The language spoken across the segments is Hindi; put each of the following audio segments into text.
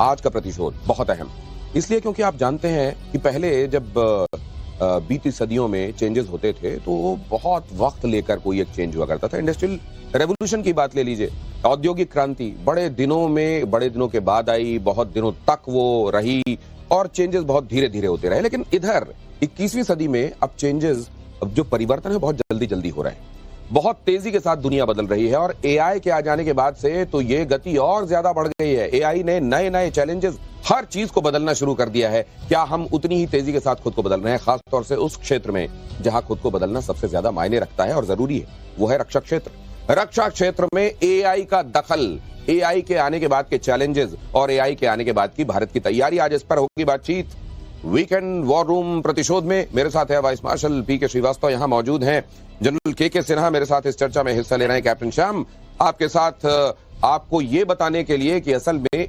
आज का प्रतिशोध बहुत अहम, इसलिए क्योंकि आप जानते हैं कि पहले जब बीती सदियों में चेंजेस होते थे तो बहुत वक्त लेकर कोई एक चेंज हुआ करता था। इंडस्ट्रियल रेवोल्यूशन की बात ले लीजिए, औद्योगिक क्रांति बड़े दिनों के बाद आई, बहुत दिनों तक वो रही और चेंजेस बहुत धीरे धीरे होते रहे। लेकिन इधर 21वीं सदी में अब चेंजेस, अब जो परिवर्तन है बहुत जल्दी जल्दी हो रहे हैं, बहुत तेजी के साथ दुनिया बदल रही है और एआई के आ जाने के बाद से तो ये गति और ज्यादा बढ़ गई है। एआई ने नए नए चैलेंजेस, हर चीज को बदलना शुरू कर दिया है। क्या हम उतनी ही तेजी के साथ खुद को बदल रहे हैं, खासतौर से उस क्षेत्र में जहां खुद को बदलना सबसे ज्यादा मायने रखता है और जरूरी है, वो है रक्षा क्षेत्र। रक्षा क्षेत्र में एआई का दखल, एआई के आने के बाद के चैलेंजेस और एआई के आने के बाद की भारत की तैयारी, आज इस पर होगी बातचीत। वीकेंड वॉर रूम प्रतिशोध में मेरे साथ है वाइस मार्शल पीके श्रीवास्तव, यहां मौजूद हैं जनरल के सिन्हा, मेरे साथ इस चर्चा में हिस्सा ले रहे हैं कैप्टन श्याम आपके साथ, आपको ये बताने के लिए कि असल में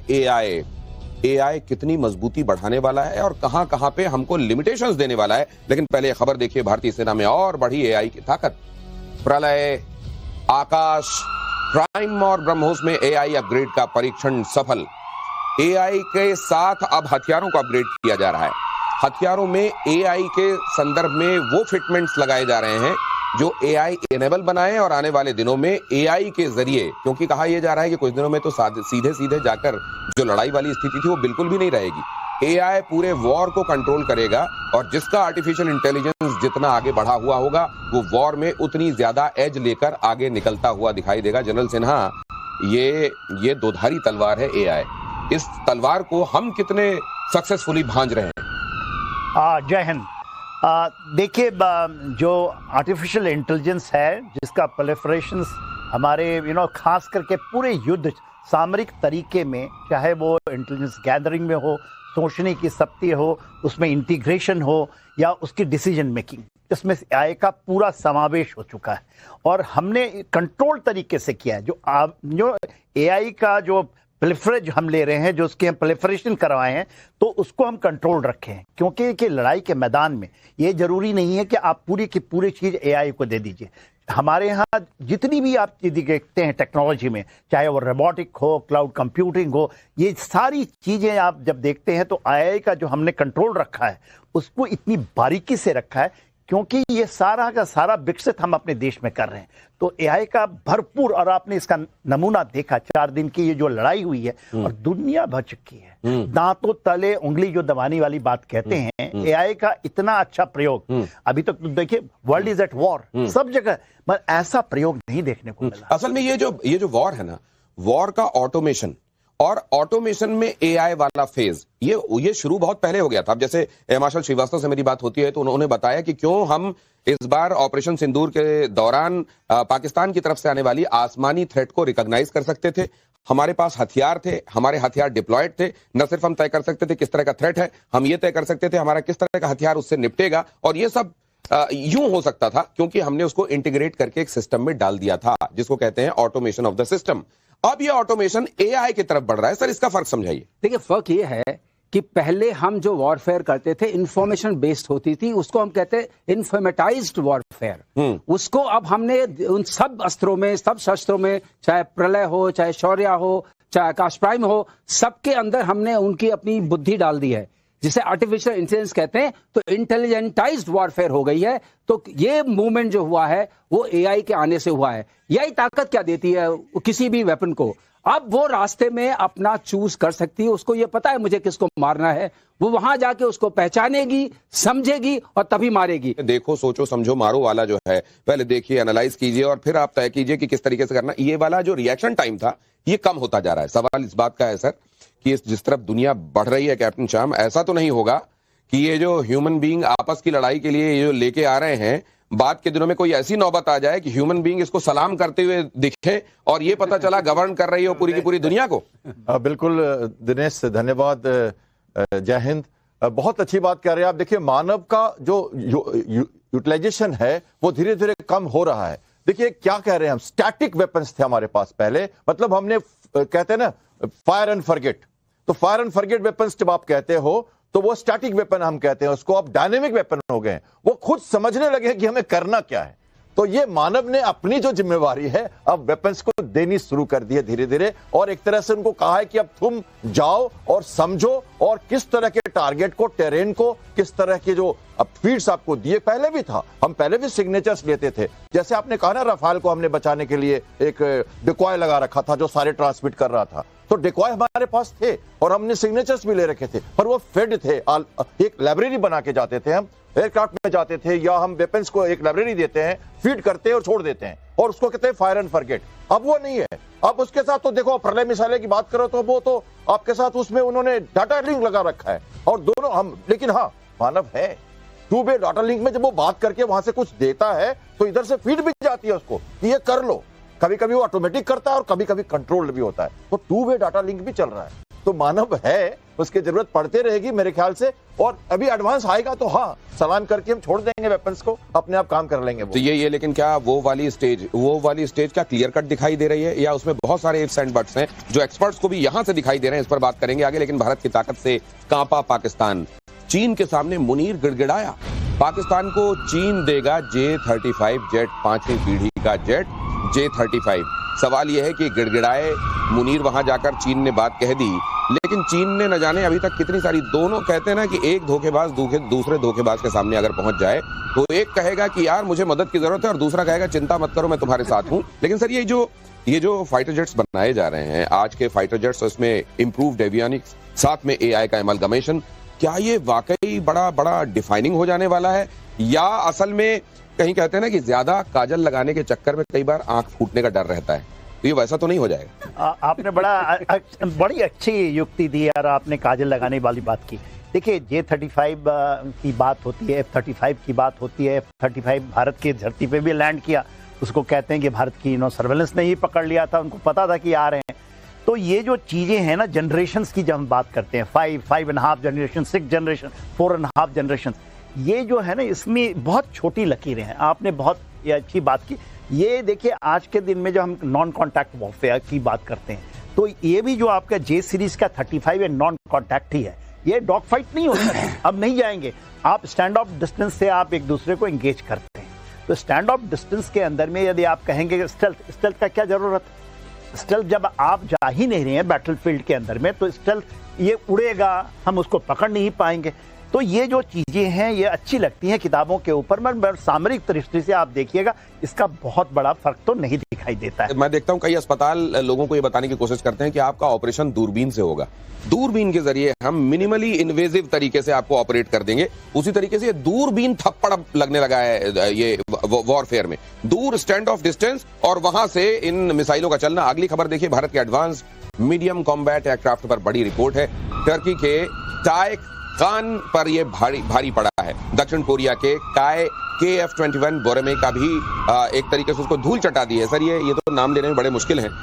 एआई कितनी मजबूती बढ़ाने वाला है और कहां कहां पे हमको लिमिटेशंस देने वाला है। लेकिन पहले खबर देखिए, भारतीय सेना में और बढ़ी एआई की ताकत। प्रलय, आकाश, प्राइम और ब्रह्मोस में एआई अपग्रेड का परीक्षण सफल। एआई के साथ अब हथियारों को अपग्रेड किया जा रहा है। हथियारों में एआई के संदर्भ में वो फिटमेंट्स लगाए जा रहे हैं जो एआई एनेबल बनाए और आने वाले दिनों में एआई के जरिए, क्योंकि कहा यह जा रहा है कि कुछ दिनों में तो सीधे सीधे जाकर जो लड़ाई वाली स्थिति थी वो बिल्कुल भी नहीं रहेगी। एआई पूरे वॉर को कंट्रोल करेगा और जिसका आर्टिफिशियल इंटेलिजेंस जितना आगे बढ़ा हुआ होगा वो वॉर में उतनी ज्यादा एज लेकर आगे निकलता हुआ दिखाई देगा। जनरल सिन्हा, ये दोधारी तलवार है एआई, इस तलवार को हम कितने सक्सेसफुली भांज रहे हैं? जय हिंद। देखिए, जो आर्टिफिशियल इंटेलिजेंस है जिसका प्रोलिफरेशन हमारे खास करके पूरे युद्ध सामरिक तरीके में, चाहे वो इंटेलिजेंस गैदरिंग में हो, सोचने की शक्ति हो, उसमें इंटीग्रेशन हो या उसकी डिसीजन मेकिंग, इसमें एआई का पूरा समावेश हो चुका है और हमने कंट्रोल तरीके से किया है। जो एआई का जो प्रेफरेंस हम ले रहे हैं, जो उसके हम प्रेफरेशन करवाए हैं, तो उसको हम कंट्रोल रखे हैं, क्योंकि कि लड़ाई के मैदान में ये जरूरी नहीं है कि आप पूरी की पूरी चीज एआई को दे दीजिए। हमारे यहाँ जितनी भी आप चीजें देखते हैं टेक्नोलॉजी में, चाहे वो रोबोटिक हो, क्लाउड कंप्यूटिंग हो, ये सारी चीजें आप जब देखते हैं तो एआई का जो हमने कंट्रोल रखा है उसको इतनी बारीकी से रखा है, क्योंकि ये सारा का सारा विकसित हम अपने देश में कर रहे हैं। तो एआई का भरपूर, और आपने इसका नमूना देखा, 4 दिन की ये जो लड़ाई हुई है और दुनिया भर चुकी है, दांतों तले उंगली जो दबाने वाली बात कहते हैं, एआई का इतना अच्छा प्रयोग अभी तक तो देखिए, वर्ल्ड इज एट वॉर, सब जगह, पर ऐसा प्रयोग नहीं देखने को मिला। असल में ये जो वॉर है ना, वॉर का ऑटोमेशन और ऑटोमेशन में एआई वाला फेज, ये शुरू बहुत पहले हो गया था। अब जैसे एयर मार्शल श्रीवास्तव से मेरी बात होती है तो उन्होंने बताया कि क्यों हम इस बार ऑपरेशन सिंदूर के दौरान पाकिस्तान की तरफ से आने वाली आसमानी थ्रेट को रिकॉग्नाइज कर सकते थे। हमारे पास हथियार थे, हमारे हथियार डिप्लॉयड थे, न सिर्फ हम तय कर सकते थे किस तरह का थ्रेट है, हम ये तय कर सकते थे हमारा किस तरह का हथियार उससे निपटेगा, और ये सब यूं हो सकता था क्योंकि हमने उसको इंटीग्रेट करके एक सिस्टम में डाल दिया था, जिसको कहते हैं ऑटोमेशन ऑफ द सिस्टम। अब ये ऑटोमेशन एआई की तरफ बढ़ रहा है। सर, इसका फर्क समझाइए। देखिए, फर्क ये है कि पहले हम जो वॉरफेयर करते थे इंफॉर्मेशन बेस्ड होती थी, उसको हम कहते हैं इन्फॉर्मेटाइज्ड वॉरफेयर। उसको अब हमने उन सब अस्त्रों में, सब शस्त्रों में, चाहे प्रलय हो, चाहे शौर्य हो, चाहे आकाश प्राइम हो, सबके अंदर हमने उनकी अपनी बुद्धि डाल दी है, जिसे आर्टिफिशियल इंटेलिजेंस कहते हैं। तो इंटेलिजेंटाइज्ड वॉरफेयर हो गई है। तो ये मूवमेंट जो हुआ है वो एआई के आने से हुआ है। यही ताकत क्या देती है किसी भी वेपन को, अब वो रास्ते में अपना चूज कर सकती है, उसको ये पता है मुझे किसको मारना है, वो वहां जाके उसको पहचानेगी, समझेगी और तभी मारेगी। देखो, सोचो, समझो, मारो वाला जो है, पहले देखिए, एनालाइज कीजिए और फिर आप तय कीजिए कि किस तरीके से करना। ये वाला जो रिएक्शन टाइम था ये कम होता जा रहा है। सवाल इस बात का है सर कि जिस तरफ दुनिया बढ़ रही है कैप्टन श्याम, ऐसा तो नहीं होगा कि ये जो ह्यूमन बीइंग आपस की लड़ाई के लिए ये जो लेके आ रहे हैं, बाद के दिनों में कोई ऐसी नौबत आ जाए कि ह्यूमन बीइंग इसको सलाम करते हुए दिखे और ये पता चला गवर्न कर रही हो पूरी की पूरी दुनिया को। बिल्कुल दिनेश, धन्यवाद। जय हिंद। बहुत अच्छी बात कह रहे हैं आप। देखिए, मानव का जो यूटिलाइजेशन है वो धीरे धीरे कम हो रहा है। देखिए क्या कह रहे हैं हम, स्टैटिक वेपन्स थे हमारे पास पहले, मतलब हमने कहते हैं ना फायर एंड फॉरगेट, तो फायर एंड फॉरगेट वेपन्स जब आप कहते हो तो वो स्टैटिक वेपन हम कहते हैं उसको, अब डायनेमिक वेपन हो गए हैं। वो खुद समझने लगे हैं कि हमें करना क्या है। तो ये मानव ने अपनी जो जिम्मेवारी है अब वेपन्स को देनी शुरू कर दी है धीरे धीरे, और एक तरह से उनको कहा है कि अब तुम जाओ और समझो और किस तरह के टारगेट को, टेरेन को, किस तरह के जो अब फीड्स आपको दिए। पहले भी था, हम पहले भी सिग्नेचर्स लेते थे, जैसे आपने कहा ना रफाल को हमने बचाने के लिए एक डिकॉय लगा रखा था जो सारे ट्रांसमिट कर रहा था, तो डिकॉय हमारे पास थे और हमने सिग्नेचर्स भी ले रखे थे, पर वो फेड थे। एक लाइब्रेरी बना के जाते थे, हम एयरक्राफ्ट में जाते थे या हम वेपन्स को एक लाइब्रेरी देते हैं, फीड करते हैं और छोड़ देते हैं, और उसको कहते हैं फायर एंड फॉरगेट। अब वो नहीं है। अब उसके साथ तो देखो प्रलय मिसाइलें की बात करो तो वो तो आपके साथ उसमें उन्होंने डाटा लिंक लगा रखा है, और दोनों हम, लेकिन हाँ मानव है टू वे डाटा लिंक में जब वो बात करके वहां से कुछ देता है तो इधर से फीड भी जाती है उसको कि ये कर लो। कभी कभी वो ऑटोमेटिक करता है और कभी कभी कंट्रोल्ड भी होता है, तो टू वे डाटा लिंक भी चल रहा है। तो मानव है, उसकी जरूरत पड़ते रहेगी मेरे ख्याल से, और अभी एडवांस आएगा तो हाँ सलाम करके हम छोड़ देंगे वेपन्स को, अपने आप काम कर लेंगे वो। तो ये लेकिन क्या वो वाली स्टेज क्या क्लियर कट दिखाई दे रही है, या उसमें बहुत सारे इफ्स एंड बट्स हैं जो एक्सपर्ट्स को भी यहां से दिखाई दे रहे हैं? इस पर बात करेंगे आगे, लेकिन भारत की ताकत से कांपा पाकिस्तान। चीन के सामने मुनीर गिड़गिड़ाया। पाकिस्तान को चीन देगा J-35 जेट, 5वीं पीढ़ी का जेट J-35। सवाल यह है कि गिड़गिड़ाए मुनीर, वहां जाकर चीन ने बात कह दी, लेकिन चीन ने न जाने अभी तक कितनी सारी, दोनों कहते हैं ना कि एक धोखेबाज दूसरे धोखेबाज के सामने अगर पहुंच जाए तो एक कहेगा कि यार मुझे मदद की जरूरत है और दूसरा कहेगा चिंता मत करो मैं तुम्हारे साथ हूं। लेकिन सर ये जो फाइटर जेट्स बनाए जा रहे हैं आज के फाइटर जेट्स, उसमें इंप्रूव्ड एवियोनिक्स, साथ में AI का एमलगमेशन, क्या ये वाकई बड़ा डिफाइनिंग हो जाने वाला है, या असल में कहीं कहते हैं ना कि ज्यादा काजल लगाने के चक्कर में कई बार आंख फूटने का डर रहता है, तो ये वैसा तो नहीं हो जाएगा? आपने बड़ी अच्छी युक्ति दी यार, आपने काजल लगाने वाली बात की। देखिए J-35 की बात होती है, F-35 की बात होती है। F-35 भारत की धरती पे भी लैंड किया, उसको कहते हैं कि भारत की सर्वेलेंस ने ही पकड़ लिया था, उनको पता था कि आ रहे हैं। तो ये जो चीज़ें हैं ना, जनरेशन्स की जब हम बात करते हैं, 5.5 जनरेशन, 6 जनरेशन, 4.5 जनरेशन, ये जो है ना इसमें बहुत छोटी लकीरें हैं। आपने बहुत अच्छी बात की। ये देखिए आज के दिन में जो हम नॉन कॉन्टैक्ट वॉरफेयर की बात करते हैं, तो ये भी जो आपका J सीरीज का 35 है, नॉन कॉन्टैक्ट ही है। ये डॉग फाइट नहीं होता है, अब नहीं जाएंगे आप, स्टैंड ऑफ डिस्टेंस से आप एक दूसरे को एंगेज करते हैं। तो स्टैंड ऑफ डिस्टेंस के अंदर में यदि आप कहेंगे स्टेल्थ का क्या जरूरत है? स्टेल्थ जब आप जा ही नहीं रहे हैं बैटलफील्ड के अंदर में, तो स्टेल्थ ये उड़ेगा, हम उसको पकड़ नहीं पाएंगे। तो ये जो चीजें हैं ये अच्छी लगती हैं किताबों के ऊपर, मगर सामरिक दृष्टि से आप देखिएगा इसका बहुत बड़ा फर्क तो नहीं दिखाई देता है। मैं देखता हूं कई अस्पताल लोगों को ये बताने की कोशिश करते हैं कि आपका ऑपरेशन दूरबीन से होगा, दूरबीन के जरिए हम मिनिमली इन्वेजिव तरीके से आपको ऑपरेट कर देंगे। उसी तरीके से दूरबीन थप्पड़ लगने लगा है ये वॉरफेयर में, दूर स्टैंड ऑफ डिस्टेंस, और वहां से इन मिसाइलों का चलना। अगली खबर देखिए, भारत के एडवांस मीडियम कॉम्बैट एयरक्राफ्ट पर बड़ी रिपोर्ट है। टर्की के टाइक खान पर यह भारी पड़ा है। दक्षिण कोरिया के KF-21 बोरेमे का भी एक तरीके से उसको धूल चटा दी है। सर ये तो नाम लेने में बड़े मुश्किल हैं।